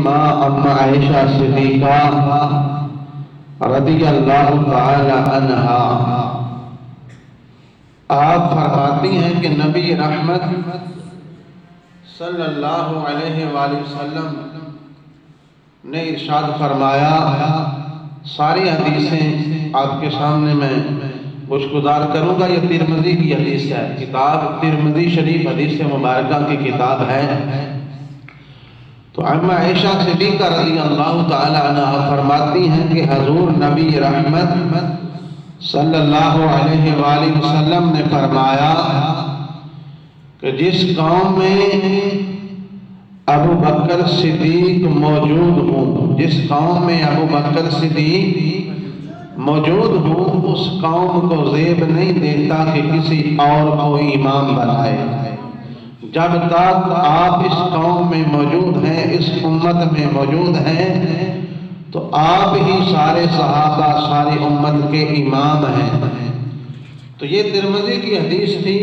ماں اما عائشہ صدیقہ رضی اللہ تعالی عنہا آپ فرماتی ہیں کہ نبی رحمت صلی اللہ علیہ وآلہ وسلم نے ارشاد فرمایا، ساری حدیثیں آپ کے سامنے میں گزار کروں گا۔ یہ ترمذی کی حدیث ہے، کتاب ترمذی شریف حدیث مبارکہ کی کتاب ہے۔ تو اما عائشہ صدیقہ رضی اللہ تعالی عنہ فرماتی ہیں کہ حضور نبی رحمت صلی اللہ علیہ وآلہ وسلم نے فرمایا کہ جس قوم میں ابو بکر صدیق موجود ہوں، جس قوم میں ابو بکر صدیق موجود ہوں، اس قوم کو زیب نہیں دیتا کہ کسی اور کو امام بنائے۔ جب تک آپ اس قوم میں موجود ہیں، اس امت میں موجود ہیں، تو آپ ہی سارے صحابہ ساری امت کے امام ہیں۔ تو یہ ترمذی کی حدیث تھی